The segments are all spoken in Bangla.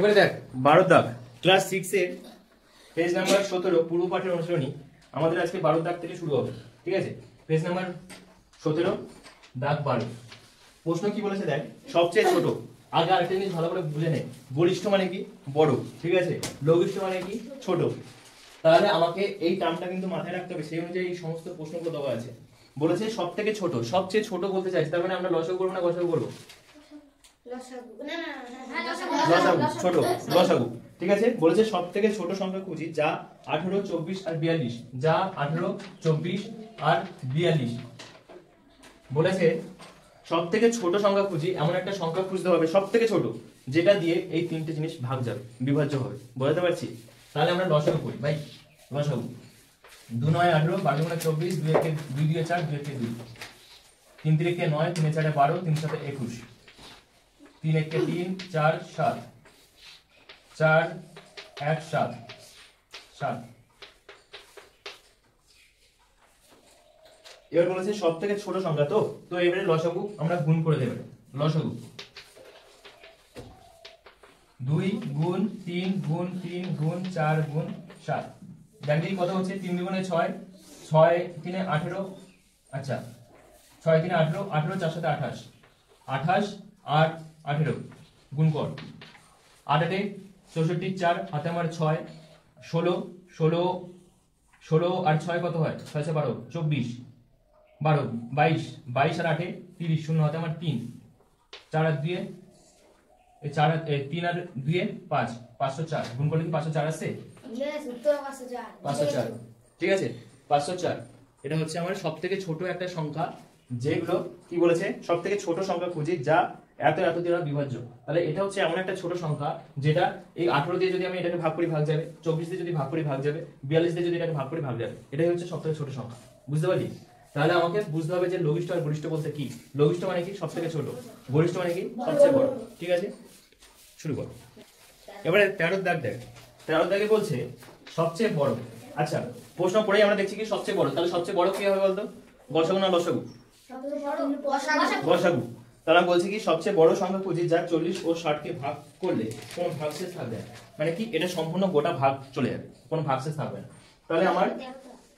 এবারে দেখ 12 দাগ ক্লাস 6 এর পেজ নাম্বার 17 পূর্ব পাঠের অনুসরণী। আমাদের আজকে 12 দাগ থেকে শুরু হবে, ঠিক আছে? পেজ নাম্বার 17 দাগ 12। প্রশ্ন কি বলেছে দেখ, সবচেয়ে ছোট। আগে আরেকটা জিনিস ভালো করে বুঝে নে, গরিষ্ঠ মানে কি? বড়, ঠিক আছে? লঘিষ্ঠ মানে কি? ছোট। তাহলে আমাকে এই টার্মটা কিন্তু মাথায় রাখতে হবে, সেই অনুযায়ী এই সমস্ত প্রশ্নগুলো দেওয়া আছে। বলেছে সব থেকে ছোট, সবচেয়ে ছোট বলতে চাইছে, তার মানে আমরা লসাগু করবো না গসাগু করবো? লসাগু, ছোট লসাগু, ঠিক আছে? বলেছে সব থেকে ছোট সংখ্যা খুঁজি যা 18, 24 আর 42, যা 18, 24 আর 42। বলেছে সব থেকে ছোট সংখ্যা খুঁজি, এমন একটা সংখ্যা খুঁজতে হবে সব থেকে ছোট, যেটা দিয়ে এই তিনটে জিনিস ভাগ যাবে, বিভাজ্য হবে। বুঝতে পারছি? তাহলে আমরা লসাগু করি ভাই। লসাগু 2 9 18, 12 গুণে 24, 2 একে 2 দিয়ে 4, 2 একে 2, 3 3 9, 3 4 12, 3 7 21, 3 1 3, 4 7, 4 1 7 7। এবার বলেছে সব থেকে ছোট সংখ্যা, তো এবারে লসাগু আমরা গুণ করে দেব। লসাগু 2 গুণ 3 গুণ 3 গুণ 4 গুণ 7। দেখি কত হচ্ছে? 3 দুগুণে 6, 6 3 18, আচ্ছা 6 3 18, 18 4 7 28, 28 8 18 গুণ কর। 8 8 64, 4 হাতে আমার 6, 16 16 16 আর 6 কত হয়? 6 6 12, 24 12 22, 22 আর 8 30, 0 হাতে আমার 3, 4 আর 2 4 3 আর 2 5, 504 গুণ করলে কি 504 আসছে? উত্তর 504। 504, ঠিক আছে? 504 এটা হচ্ছে আমার সবথেকে ছোট একটা সংখ্যা, যেগুলো কি বলেছে সবথেকে ছোট সংখ্যা খুঁজি যা এত এত দিয়ে বিভাজ্য। তাহলে এটা হচ্ছে এমন একটা ছোট সংখ্যা যেটা এই 18 দিয়ে যদি আমি এটাকে ভাগ করি ভাগ যাবে, 24 দিয়ে যদি ভাগ করি ভাগ যাবে, 42 দিয়ে যদি এটাকে ভাগ করি ভাগ যাবে। এটাই হচ্ছে সবথেকে ছোট সংখ্যা। বুঝতে পারলি? তাহলে আমাকে বুঝতে হবে যে লঘিষ্ঠ আর গরিষ্ঠ বলতে কি। লঘিষ্ঠ মানে কি? সবথেকে ছোট। গরিষ্ঠ মানে কি? সবচেয়ে বড়। ঠিক আছে, শুরু কর। এবারে 13 দাগ দেখ। 13 দাগে বলছে সবচেয়ে বড়। আচ্ছা, প্রশ্ন পড়েই আমরা দেখছি কি সবচেয়ে বড়। তাহলে সবচেয়ে বড় কি হবে বলতো? গসাগু না লসাগু? গসাগু। তাহলে আমি বলছি কি সবচেয়ে বড় সংখ্যা খুঁজি যা 40 ও 60 কে ভাগ করলে কোনো ভাগশেষ থাকবে না। মানে কি? এটা সম্পূর্ণ গোটা ভাগ চলে যাবে, কোনো ভাগশেষ থাকবে না। তাহলে আমার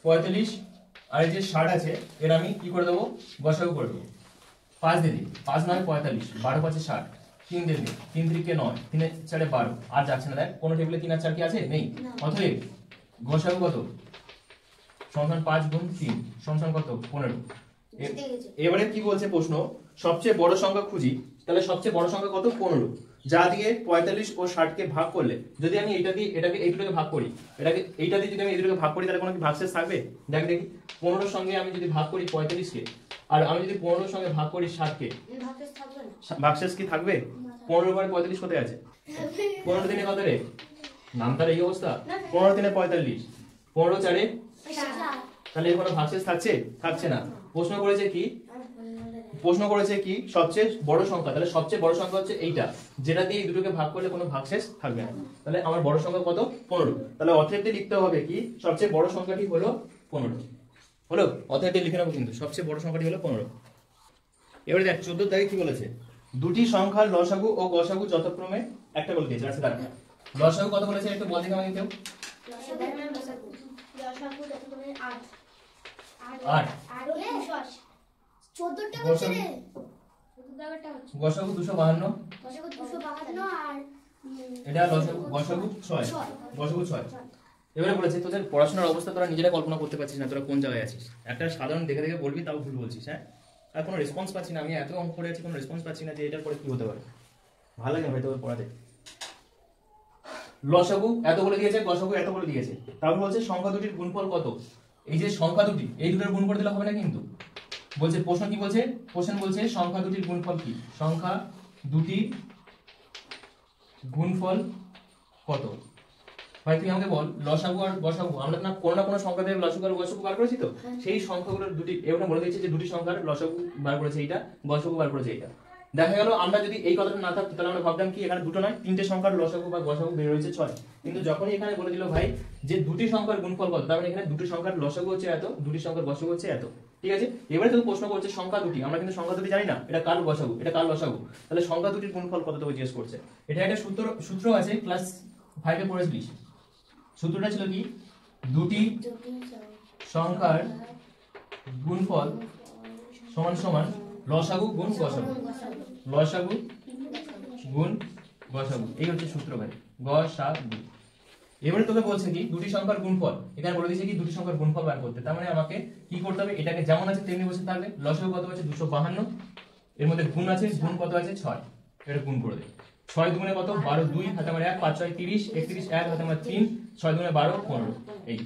45 আর এই যে 60 আছে, এর আমি কি করে দেবো? গসাগু করে দেবো। 5 দিয়ে দিই, 5 9 45, 12 5 60, 3 দিয়ে দিই, 3 3 9, 3 4 12, আর যাচ্ছে না। দেখ কোনো টেবিলে 3 আর 4 কি আছে? নেই। অতএব গসাগু কত? সমান 5 গুণ 3 সমান কত? 15। এবারে কি বলছে প্রশ্ন? সবচেয়ে বড় সংখ্যা খুঁজি। তাহলে সবচেয়ে বড় সংখ্যা কত? 15, যা দিয়ে 45 ও 60 কে ভাগ করলে, যদি আমি এটা দিয়ে এটাকে এই দুটোকে ভাগ করি, এটাকে এইটা দিয়ে যদি আমি এই দুটোকে ভাগ করি, তাহলে কোনো কি ভাগশেষ থাকবে? দেখ দেখি, 15 এর সঙ্গে আমি যদি ভাগ করি 45 কে, আর আমি যদি 15 এর সঙ্গে ভাগ করি 60 কে, ভাগশেষ কি থাকবে? 15 পরে 45 কোথায় আছে? 15 দিনে কত রে? নামটার এই অবস্থা। 15 দিনে 45, 15 4 তাহলে এর কোনো ভাগশেষ থাকছে? থাকছে না। প্রশ্ন করেছে কি? প্রশ্ন করেছে কি সবচেয়ে বড় সংখ্যা। তাহলে সবচেয়ে বড় সংখ্যা হচ্ছে এইটা, যেটা দিয়ে এই দুটোকে ভাগ করলে কোনো ভাগশেষ থাকবে না। তাহলে আমার বড় সংখ্যা কত? 15। তাহলে অতএব লিখতে হবে কি সবচেয়ে বড় সংখ্যাটি হলো 15। হলো? অতএব লিখে নেবো কিন্তু সবচেয়ে বড় সংখ্যাটি হলো 15। এবারে দেখ 14 দাগে কি বলেছে? দুটি সংখ্যার লসাগু ও গসাগু যথাক্রমে একটা বলে দিয়েছে। আচ্ছা দাঁড়া, লসাগু কত বলেছে একটু বল দেখি আমাকে কেউ। লসাগু যথাক্রমে 8 8 14টা হচ্ছে রে। 14টা হচ্ছে গসাগু 252, গসাগু 252 আর এটা লসাগু গসাগু 6, গসাগু 6। এবারে বলেছে তোদের পড়াশোনার অবস্থা তোরা নিজেরা কল্পনা করতে পারছিস না, তোরা কোন জায়গায় আছিস। একটা সাধারণ দেখে দেখে বলবি, তাও ভুল বলছিস। হ্যাঁ, আর কোনো রেসপন্স পাচ্ছি না। আমি এত অঙ্ক করে আছি, কোনো রেসপন্স পাচ্ছি না যে এটার পরে কি হতে পারে। ভালো লাগে ভাই তোদের পড়াতে। লসাগু এত বলে দিয়েছে, গসাগু এত বলে দিয়েছে, তারপর বলছে সংখ্যা দুটির গুণফল কত। এই যে সংখ্যা দুটি, এই দুটোর গুণ করে দিলে হবে না কিন্তু। বলছে প্রশ্ন কি বলছে? প্রশ্ন বলছে সংখ্যা দুটির গুণফল কি। সংখ্যা দুটির গুণফল কত? ভাই তুই আমাকে বল, লসাগু আর গসাগু আমরা না কোনো সংখ্যা দিয়ে লসাগু আর গসাগু বার করেছি তো, সেই সংখ্যাগুলোর দুটি এবার বলে দিয়েছে যে দুটি সংখ্যার লসাগু বার করেছে এইটা, গসাগু বার করেছে এইটা। দেখা গেল আমরা যদি এই কথাটা না থাকতো তাহলে আমরা ভাবতাম কি এখানে দুটো নয় তিনটে সংখ্যার লসাগু বা গসাগু বের হয়েছে 6, কিন্তু যখনই এখানে বলে দিল ভাই যে দুটি সংখ্যার গুণফল কত, তার মানে এখানে দুটি সংখ্যার লসাগু হচ্ছে এত, দুটি সংখ্যার গসাগু হচ্ছে এত। ঠিক আছে, এবারে তোকে প্রশ্ন করছে সংখ্যা দুটি, আমরা কিন্তু সংখ্যা দুটি জানি না এটা কার গসাগু এটা কার লসাগু, তাহলে সংখ্যা দুটির গুণফল কত তোকে জিজ্ঞেস করছে। এটা একটা সূত্র আছে ক্লাস 5 এ পড়েছিস। সূত্রটা ছিল কি, দুটি সংখ্যার গুণফল সমান সমান লসাগু গুণ গসাগু, লসাগু গুণ গসাগু, এই হচ্ছে সূত্র ভাই, গসাগু। এবারে তোকে বলছে কি দুটি সংখ্যার গুণফল, এখানে বলে দিয়েছে কি দুটি সংখ্যার গুণফল বার করতে, তার মানে আমাকে কি করতে হবে, এটাকে যেমন আছে তেমনি বসে থাকবে। লসাগু কত আছে 252, এর মধ্যে গুণ আছে, গুণ কত আছে 6, এটা গুণ করে দে। 6 দুগুণে কত 12, 2 হাতে আমার 1, 5 6 30, 31 1 হাতে আমার 3, 6 দুগুণে 12 15, এই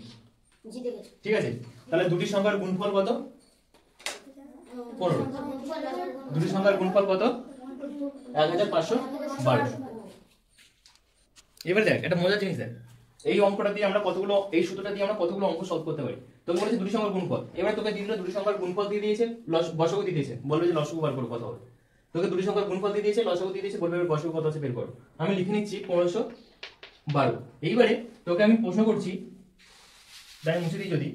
ঠিক আছে। তাহলে দুটি সংখ্যার গুণফল কত 15, দুটি সংখ্যার গুণফল কত 1512। এবার দেখ এটা মজার জিনিস, দেখ এই অঙ্কটা দিয়ে আমরা কতগুলো, এই সূত্রটা দিয়ে আমরা কতগুলো অঙ্ক সলভ করতে পারি। তোকে বলেছে দুটি সংখ্যার গুণফল, এবার তোকে দিয়ে দিল দুটি সংখ্যার গুণফল দিয়ে দিয়েছে, গসাগু দিয়ে দিয়েছে, বলবে যে লসাগু বার করো কত হবে। তোকে দুটি সংখ্যার গুণফল দিয়ে দিয়েছে, লসাগু দিয়ে দিয়েছে, বলবে গসাগু কত আছে বের করো। আমি লিখে নিচ্ছি 1512। এইবারে তোকে আমি প্রশ্ন করছি, তাই মুছে দিই যদি,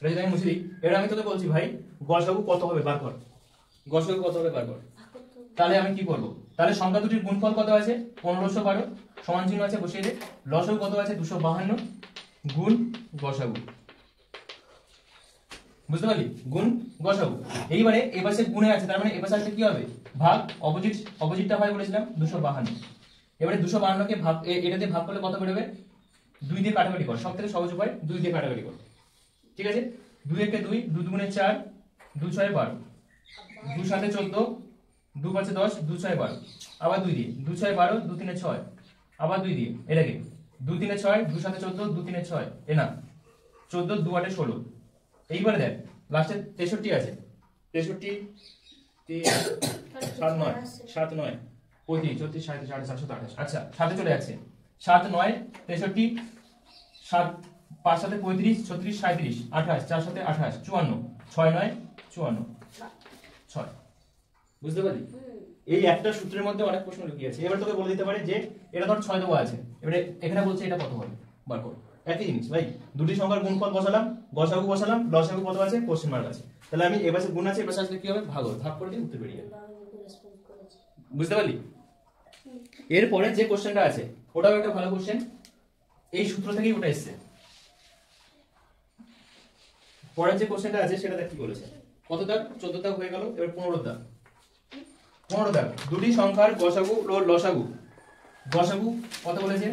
আমি মুছে দিই, এবার আমি তোকে বলছি ভাই গসাগু কত হবে বার কর, গসাগু কত হবে বার কর। তাহলে আমি কি করব, তাহলে সংখ্যা দুটির গুণফল কত আছে 1512, সমান চিহ্ন আছে বসিয়ে দে, লসাগু কত আছে 252 গুণ গসাগু, বুঝতে পারলি, গুণ গসাগু। এইবারে এপাশে গুণে আছে, তার মানে এপাশে আসলে কি হবে ভাগ, অপোজিটটা হয় বলেছিলাম 252। এবারে 252 কে ভাগ এটা দিয়ে ভাগ করলে কত বেরোবে, 2 দিয়ে কাটাকাটি কর, সবথেকে সহজ উপায় 2 দিয়ে কাটাকাটি কর। ঠিক আছে, 2 একে 2, 2 দুগুণে 4, 2 6 12, 2 7 14, 2 5 10, 2 6 12, আবার 2 দিয়ে 2 6 12, 2 3 6, আবার 2 দিয়ে এটাকে 2 3 6, 2 7 14, 2 3 6, এ না 14, 2 8 16। এইবারে দেখ লাস্টে 63 আছে, 63 3 7 9 7 9 35 34 37 38 728, আচ্ছা 7 চলে যাচ্ছে, 7 9 63, 7 5 7 35 36 37 28, 4 7 28 54, 6 9 54 6। বুঝতে পারলি, এই একটা সূত্রের মধ্যে অনেক প্রশ্ন লুকিয়ে আছে। এবার তোকে বলে দিতে পারে যে এটা ধর 6 দেওয়া আছে, এবারে এখানে বলছে এটা কত হবে বার কর। একই জিনিস ভাই, দুটি সংখ্যার গুণফল বসালাম, গসাগু বসালাম, লসাগু কত আছে কোশ্চেন মার্ক আছে, তাহলে আমি এবারে গুণ আছে এবারে আসলে কি হবে ভাগ হবে, ভাগ করে দিই উত্তর বেরিয়ে যাবে। বুঝতে পারলি, এরপরে যে কোশ্চেনটা আছে ওটাও একটা ভালো কোশ্চেন, এই সূত্র থেকেই ওটা এসেছে। পরের যে কোশ্চেনটা আছে সেটা দেখ কি বলেছে, কত দাগ 14 দাগ হয়ে গেল, এবার 15 দাগ। 15 দাগ, দুটি সংখ্যার গসাগু ও লসাগু, গসাগু কত বলেছে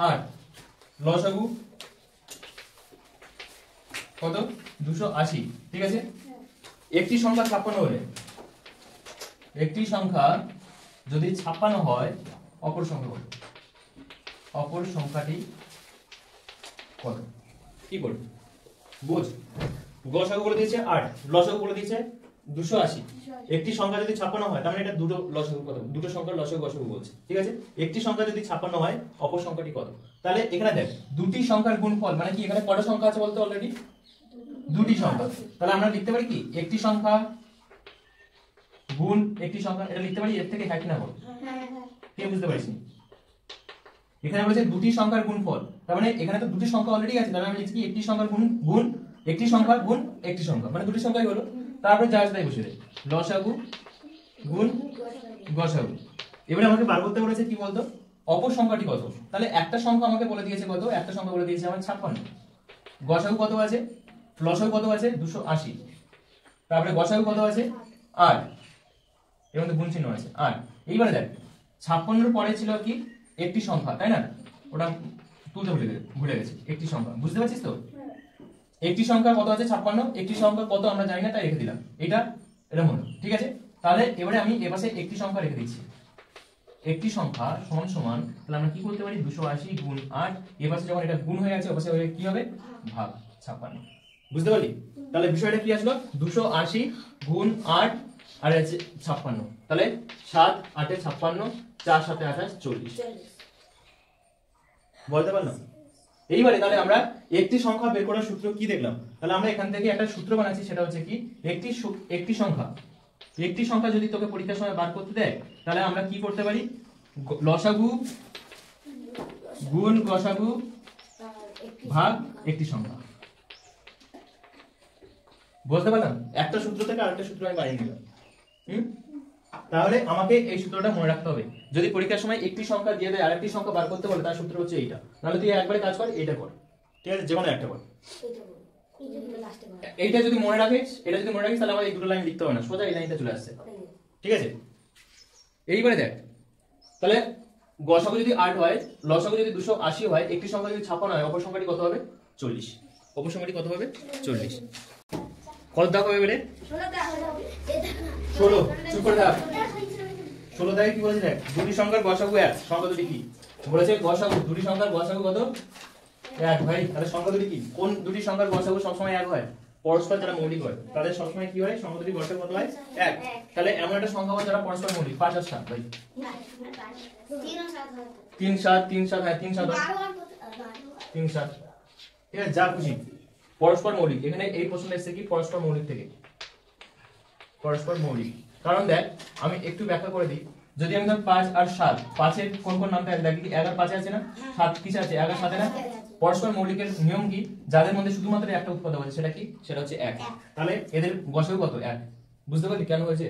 8, লসাগু কত 280। ঠিক আছে, একটি সংখ্যা 56 হলে, একটি সংখ্যা যদি 56 হয় অপর সংখ্যা কত, অপর সংখ্যাটি কত, কি করবে বোঝ। গসাগু বলে দিয়েছে 8, লসাগু বলে দিয়েছে 280। একটি সংখ্যা যদি 56 হয় তার মানে এটা দুটো লসাগু কত, দুটো সংখ্যার লসাগু গসাগু বলছে। ঠিক আছে, একটি সংখ্যা যদি 56 হয় অপর সংখ্যাটি কত। তাহলে এখানে দেখ দুটি সংখ্যার গুণফল মানে কি, এখানে কত সংখ্যা আছে বলতে অলরেডি দুটি সংখ্যা, তাহলে আমরা লিখতে পারি কি একটি সংখ্যা গুণ একটি সংখ্যা, এটা লিখতে পারি, এর থেকে হ্যাঁ কি না বল, কে বুঝতে পারিস? এখানে বলেছে দুটি সংখ্যার গুণফল, তার মানে এখানে তো দুটি সংখ্যা অলরেডি আছে, তাহলে আমি লিখছি একটি সংখ্যার গুণ গুণ একটি সংখ্যা গুণ একটি সংখ্যা, মানে দুটি সংখ্যাই হলো। তারপরে যা আছে তাই বসিয়ে দে, লসাগু গুণ গসাগু। এবারে আমাকে বার করতে বলেছে কি বলতো অপর সংখ্যাটি কত, তাহলে একটা সংখ্যা আমাকে বলে দিয়েছে কত, একটা সংখ্যা বলে দিয়েছে আমার 56, গসাগু কত আছে, লসাগু কত আছে 280, তারপরে গসাগু কত আছে 8, এর মধ্যে গুণ চিহ্ন আছে 8। এইবারে দেখ 56 পরে ছিল কি একটি সংখ্যা, তাই না, ওটা তুলতে ভুলে গেছি, একটি সংখ্যা, বুঝতে পারছিস তো, একটি সংখ্যা কত আছে 56, একটি সংখ্যা কত আমরা জানি না তাই রেখে দিলাম, এটা মনে। ঠিক আছে, তাহলে এবারে আমি এপাশে একটি সংখ্যা রেখে দিচ্ছি, একটি সংখ্যা সমান সমান, তাহলে আমরা কি করতে পারি 280 গুণ 8, এপাশে যখন এটা গুণ হয়ে আছে ওপাশে কি হবে ভাগ 56। বুঝতে পারলি, তাহলে বিষয়টা কি আসলো 280 গুণ 8 আর আছে 56, তাহলে 7 8 56, 4 7 28 40। বলতে পারলাম এইবারে তাহলে আমরা একটি সংখ্যা বের করার সূত্র কি দেখলাম, তাহলে আমরা এখান থেকে একটা সূত্র বানাচ্ছি, সেটা হচ্ছে কি একটি সংখ্যা যদি তোকে পরীক্ষার সময় বার করতে দেয়, তাহলে আমরা কি করতে পারি, লসাগু গুণ গসাগু ভাগ একটি সংখ্যা। বুঝতে পারলাম? একটা সূত্র থেকে আরেকটা সূত্র আমি বানিয়ে নিলাম। তাহলে আমাকে এই সূত্রটা মনে রাখতে হবে, যদি পরীক্ষার সময় একটি সংখ্যা দিয়ে দেয় আরেকটি সংখ্যা বার করতে বলে, তার সূত্র হচ্ছে এইটা। নাহলে তুই একবারে কাজ কর, এটা কর, ঠিক আছে, যে কোনো একটা কর। এইটা যদি মনে রাখিস, তাহলে আমার এই দুটো লাইন লিখতে হবে না, সোজা এই লাইনটা চলে আসছে, ঠিক আছে। এইবারে দেখ, তাহলে গসাগু যদি 8 হয়, লসাগু যদি 280 হয়, একটি সংখ্যা যদি 56 হয়, অপর সংখ্যাটি কত হবে? 40। অপর সংখ্যাটি কত হবে? 40। কত দাগ হবে বলে? 16। চুপ করে থাক। 16 দাগে কি বলেছে দেখ, দুটি সংখ্যার গসাগু 1, সংখ্যা দুটি কি বলেছে? গসাগু, দুটি সংখ্যার গসাগু কত? 1 ভাই। তাহলে সংখ্যা দুটি কি? কোন দুটি সংখ্যার গসাগু সবসময় 1 হয়? পরস্পর যারা মৌলিক হয় তাদের সবসময় কি হয়? সংখ্যা দুটি গসাগু কত হয়? 1। তাহলে এমন একটা সংখ্যা হয় যারা পরস্পর মৌলিক, 5 আর 7 ভাই। 3 7 3 7, হ্যাঁ 3 7 3 7, ঠিক আছে, যা খুশি পরস্পর মৌলিক। এখানে এই প্রশ্ন এসেছে কি পরস্পর মৌলিক থেকে, পরস্পর মৌলিক। কারণ দেখ আমি একটু ব্যাখ্যা করে দিই, যদি আমি ধর 5 আর 7, 5 এর কোন কোন নামটা দেখি, 1 আর 5 আছে না, 7 কিসে আছে? 1 আর 7 না। পরস্পর মৌলিকের নিয়ম কি? যাদের মধ্যে শুধুমাত্র একটা উৎপাদক আছে, সেটা কি? সেটা হচ্ছে 1। তাহলে এদের গসাগু কত? 1। বুঝতে পারলি কেন হয়েছে?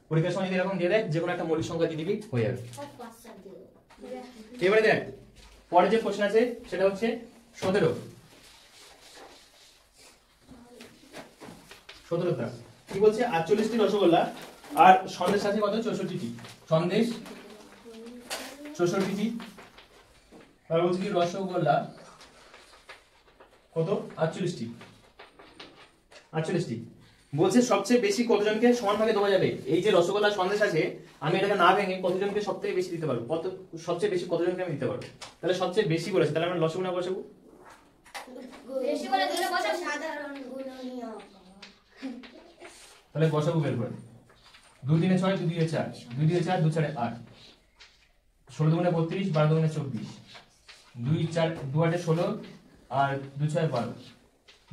পরীক্ষার সময় যদি এরকম দিয়ে দেয়, যে কোনো একটা মৌলিক সংখ্যা দিয়ে দিবি, হয়ে যাবে। এবারে দেখ পরে যে প্রশ্ন আছে সেটা হচ্ছে 17। 17টা কি বলছে? 48টি রসগোল্লা আর সন্দেশ আছে কত? 64টি। সন্দেশ 64টি, আর বলছে কি রসগোল্লা কত? 48টি। 48টি বলছে সবচেয়ে বেশি কতজনকে সমান ভাগে দেওয়া যাবে? এই যে রসগোল্লা সন্দেশ আছে, আমি এটাকে না ভেঙে কতজনকে সবথেকে বেশি দিতে পারবো? কত সবচেয়ে বেশি কতজনকে আমি দিতে পারবো? তাহলে সবচেয়ে বেশি বলেছে, তাহলে আমরা লসাগু না গসাগু? বেশি করে দিলে বসাও সাধারণ গুণনীয়। তাহলে গসাগু বের করে 2 3 6 2 2 4 2 2 4 2 4 8 16 2 32 12 2 24 2 4 2 8 16 আর 2 6 12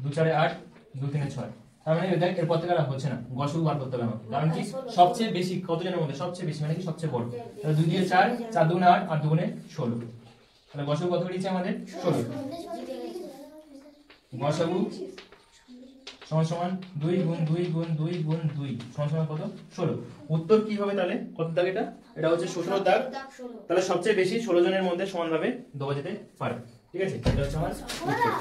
2 4 8 2 3 6। তার মানে দেখ এরপর থেকে আর হচ্ছে না, গসাগু বার করতে হবে আমাকে। কারণ কি সবচেয়ে বেশি কতজনের মধ্যে? সবচেয়ে বেশি মানে কি সবচেয়ে বড়। তাহলে 2 দিয়ে 4 4 2 8 আর 2 16। তাহলে গসাগু কত বেরিয়েছে আমাদের? 16। গসাগু সমান সমান 2 গুণ 2 গুণ 2 গুণ 2 সমান সমান কত? 16। উত্তর কি হবে তাহলে? কত দাগ এটা? এটা হচ্ছে 17 দাগ। তাহলে সবচেয়ে বেশি 16 জনের মধ্যে সমানভাবে দেওয়া যেতে পারে, ঠিক আছে, এটা হচ্ছে আমার উত্তর।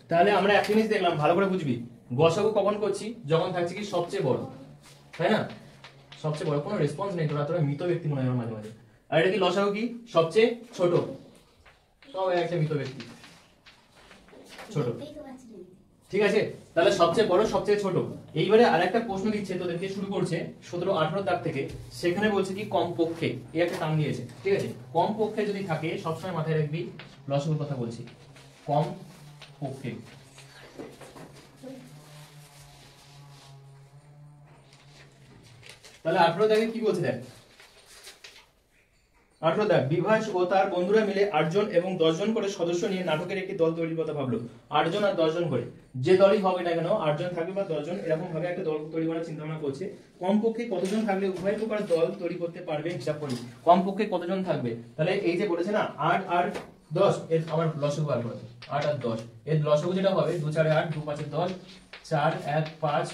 তাহলে আমরা এক জিনিস দেখলাম, ভালো করে বুঝবি, গসাগু কখন করছি? যখন থাকছে কি সবচেয়ে বড়, তাই না? সবচেয়ে বড়। কোনো রেসপন্স নেই, তোরা মৃত ব্যক্তি মনে হয় মাঝে মাঝে। আর এটা কি লসাগু কি? সবচেয়ে ছোট। সব একটা মৃত ব্যক্তি, ছোট, ঠিক আছে। তাহলে সবচেয়ে বড় সবচেয়ে ছোট। এইবারে আরেকটা প্রশ্ন দিচ্ছে তোদেরকে, শুরু করছে 17 18 দাগ থেকে। সেখানে বলছে কি কম পক্ষে, এই একটা টার্ম দিয়েছে, ঠিক আছে। কম পক্ষে যদি থাকে, সবসময় মাথায় রাখবি লসাগুর কথা বলছি, কম পক্ষে। তাহলে 18 দাগে কি বলছে দেখ, 18 দাগ, বিভাস ও তার বন্ধুরা মিলে 8 জন এবং 10 জন করে সদস্য নিয়ে নাটকের একটি দল তৈরির কথা ভাবলো। 8 জন আর 10 জন করে, যে দলই হবে না কেন, 8 জন থাকবে বা 10 জন, এরকম ভাবে একটা দল তৈরি করার চিন্তা ভাবনা করছে। কমপক্ষে কতজন থাকলে উভয় প্রকার দল তৈরি করতে পারবে হিসাব করি। কমপক্ষে কতজন থাকবে? তাহলে এই যে বলেছে না 8 আর 10, এর আমার লসাগু বার করতে। 8 আর 10 এর লসাগু যেটা হবে 2 4 8 2 5 10 4 1 5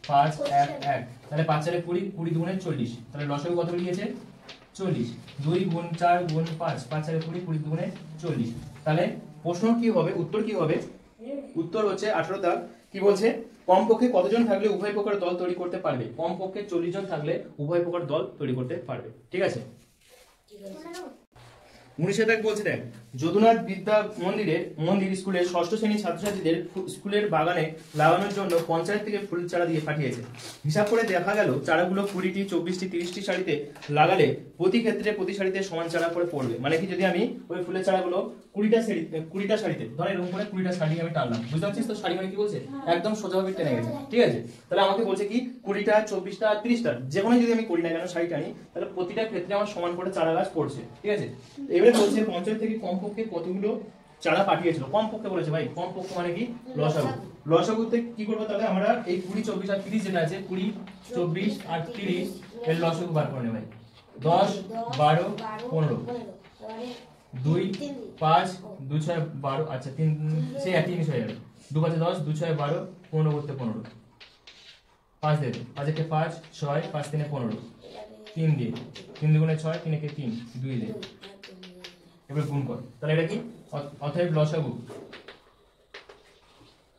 5 1 1। তাহলে 5 4 20 20 2 40। তাহলে লসাগু কত বেরিয়েছে? 40। 2 গুণ 4 গুণ 5 5 4 20 20 2 40। তাহলে প্রশ্ন কি হবে, উত্তর কি হবে? উত্তর হচ্ছে 18 দাগ। কি বলছে? কমপক্ষে কতজন থাকলে উভয় প্রকার দল তৈরি করতে পারবে? কমপক্ষে 40 জন থাকলে উভয় প্রকার দল তৈরি করতে পারবে, ঠিক আছে। 19 দাগ বলছে দেখ, যদুনাথ বিদ্যা মন্দির স্কুলের 6ষ্ঠ শ্রেণীর ছাত্রছাত্রীদের স্কুলের বাগানে লাগানোর জন্য পঞ্চায়েত থেকে ফুল চারা দিয়ে পাঠিয়েছে। হিসাব করে দেখা গেল চারাগুলো 20টি 24টি 30টি সারিতে লাগালে প্রতি ক্ষেত্রে প্রতি সারিতে সমান চারা করে পড়বে। মানে কি, যদি আমি ওই ফুলের চারাগুলো 20টা সারিতে ধর এরকম করে 20টা সারি আমি টানলাম, বুঝতে পারছিস তো? সারি মানে কি বলছে? একদম সোজাভাবে টেনে গেছে, ঠিক আছে। তাহলে আমাকে বলছে কি 20টা 24টা 30টা যে কোনো যদি আমি করি না কেন সারি টানি, তাহলে প্রতিটা ক্ষেত্রে আমার সমান করে চারা গাছ পড়ছে, ঠিক আছে। এবারে এবারে বলছে পঞ্চায়েত থেকে কমপক্ষে কতগুলো চারা পাঠিয়েছিল। কমপক্ষে বলেছে ভাই, কমপক্ষে মানে কি লসাগু। লসাগুতে কি করবো তাহলে আমরা এই 20, 24 আর 30 যেটা আছে 20, 24 আর 30 এর লসাগু বার করে নেব ভাই। 10, 12, 15, 2, 5, 2, 6, 12, আচ্ছা 3 সেই একই জিনিস হয়ে যাবে। 2, 5, 10, 2, 6, 12, 15 করতে 15, 5 দিয়ে 5 একে 5, 6, 5 3 15, 3 দিয়ে 3 দুগুণে 6, 3 একে 3, 2 দিয়ে এবার গুণ কর। তাহলে এটা কি অতএব লসাগু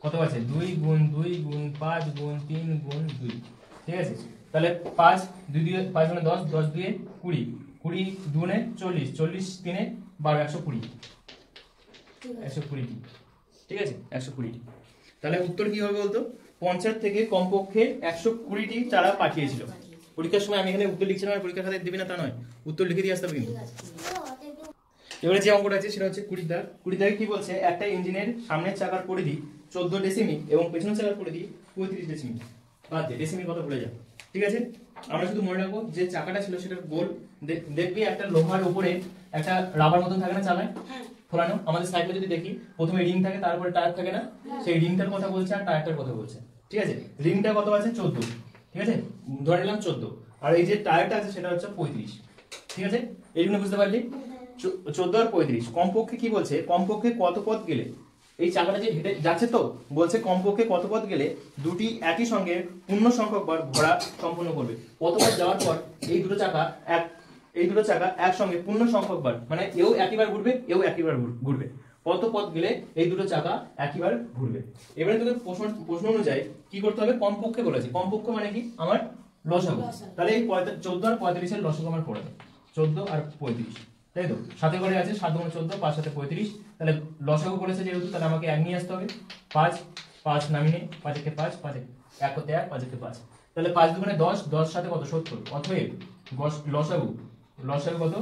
কত আছে 2 গুণ 2 গুণ 5 গুণ 3 গুণ 2, ঠিক আছে। তাহলে 5 2 দিয়ে 5 গুণে 10, 10 দিয়ে 20, 20 দুগুণে 40, 40 3 12, 120, 120টি, ঠিক আছে 120টি। তাহলে উত্তর কি হবে বলতো? পঞ্চায়েত থেকে কমপক্ষে 120টি চারা পাঠিয়েছিল। পরীক্ষার সময় আমি এখানে উত্তর লিখছি না, পরীক্ষা খাতায় দিবি না তা নয়, উত্তর লিখে দিয়ে আসতে হবে কিন্তু। এবারে যে অঙ্কটা আছে সেটা হচ্ছে 20 দাগ। 20 দাগে কি বলছে? একটা ইঞ্জিনের সামনের চাকার পরিধি 14 ডেসিমি এবং পেছনের চাকার পরিধি 35 ডেসিমি। বাদ দে, ডেসিমি কত ভুলে যা, ঠিক আছে। আমরা শুধু মনে রাখবো যে চাকাটা ছিল সেটা গোল। দেখবি একটা লোহার উপরে একটা রাবার মতন থাকে না চালায় ফোলানো। আমাদের সাইকেলে যদি দেখি প্রথমে রিং থাকে, তারপরে টায়ার থাকে না, সেই রিংটার কথা বলছে আর টায়ারটার কথা বলছে, ঠিক আছে। রিংটা কত আছে 14, ঠিক আছে, ধরে নিলাম 14, আর এই যে টায়ারটা আছে সেটা হচ্ছে 35, ঠিক আছে। এইগুলো বুঝতে পারলি? 14 আর 35। কমপক্ষে কি বলছে? কমপক্ষে কত পথ গেলে এই চাকাটা যে হেঁটে যাচ্ছে, তো বলছে কমপক্ষে কত পথ গেলে দুটি একই সঙ্গে পূর্ণ সংখ্যক বার ঘোরা সম্পূর্ণ করবে। কত পথ যাওয়ার পর এই দুটো চাকা একসঙ্গে পূর্ণ সংখ্যক বার, মানে এও একইবার ঘুরবে এও একইবার ঘুরবে। কত পথ গেলে এই দুটো চাকা একইবার ঘুরবে। এবারে তোকে প্রশ্ন অনুযায়ী কি করতে হবে? কমপক্ষে বলেছে। কমপক্ষে মানে কি? আমার লসাগু। তাহলে এই 14 আর 35 এর লসাগু আমার পড়ে 14 আর 35, তাই তো। সাথে করে আছে 7 গুণ 14, 5 সাথে 35। তাহলে লসাগু করেছে যেহেতু, তাহলে আমাকে 1 নিয়ে আসতে হবে। 5 5 নামিয়ে 5 একে 5, 5 1 করতে 1, 5 একে 5। তাহলে 5 দুগুণে 10, 10 সাথে কত 70। অতএব লসাগু কত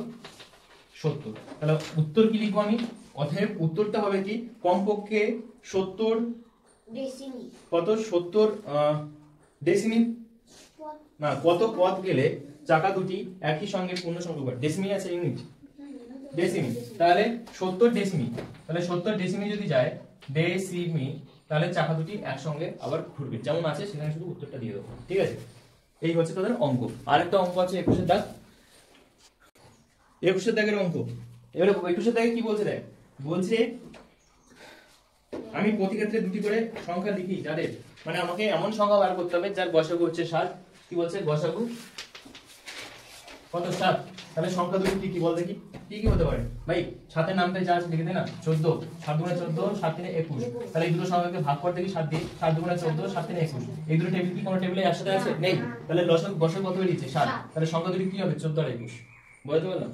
70। তাহলে উত্তর কি লিখবো আমি? অতএব উত্তরটা হবে কি? কমপক্ষে 70 ডেসিমি। কত 70 ডেসিমি না, কত পথ গেলে চাকা দুটি একই সঙ্গে পূর্ণ সংখ্যক বার। ডেসিমি আছে ইউনিট, ডেসিমি। তাহলে 70 ডেসিমি, তাহলে 70 ডেসিমি যদি যায় ডেসিমি, তাহলে চাকা দুটি একসঙ্গে আবার ঘুরবে। যেমন আছে সেখানে শুধু উত্তরটা দিয়ে দেবো, ঠিক আছে। এই হচ্ছে তোদের অঙ্ক। আরেকটা অঙ্ক আছে 21 দাগ। 21 দাগের অঙ্ক। এবারে 21 দাগে কি বলছে দেখ, বলছে আমি প্রতি ক্ষেত্রে দুটি করে সংখ্যা লিখি যাদের, মানে আমাকে এমন সংখ্যা বার করতে হবে যার গসাগু হচ্ছে 7। কি বলছে? গসাগু কত 7। তাহলে সংখ্যা দুটি কি কি বল দেখি, কি কি হতে পারে ভাই? 7 এর নামটা যা আছে লিখে দে না, 14, 7 গুণে 14, 7 3 21। তাহলে এই দুটো সংখ্যাকে ভাগ করতে কি 7 দিয়ে, 7 গুণে 14, 7 3 21। এই দুটো টেবিল কি কোনো টেবিলে একসাথে আছে? নেই। তাহলে গসাগু কত বেরিয়েছে? 7। তাহলে সংখ্যা দুটি কি হবে? 14 আর 21। বুঝতে পারলাম?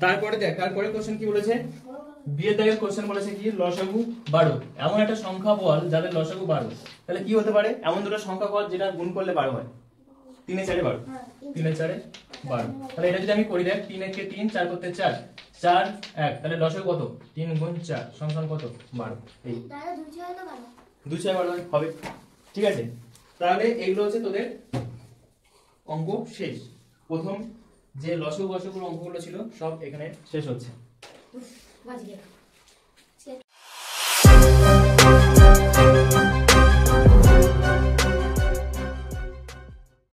তারপরে দেখ, তারপরে কোশ্চেন কি বলেছে? বিয়ের দাগের কোশ্চেন বলেছে কি? লসাগু 12। এমন একটা সংখ্যা বল যাদের লসাগু 12। তাহলে কি হতে পারে? এমন দুটো সংখ্যা বল যেটা গুণ করলে 12 হয়। 3 এ 4 12, 3 এ 4 12। তাহলে এটা যদি আমি করি দেখ, 3 একে 3, 4 করতে 4, 4 1। তাহলে লসাগু কত? 3 গুণ 4 সমান কত? 12। এই তাহলে 2 6 12 হবে, ঠিক আছে। তাহলে এইগুলো হচ্ছে তোদের অঙ্ক শেষ। প্রথম যে লসাগু গসাগুর অঙ্কগুলো ছিল সব এখানে শেষ হচ্ছে।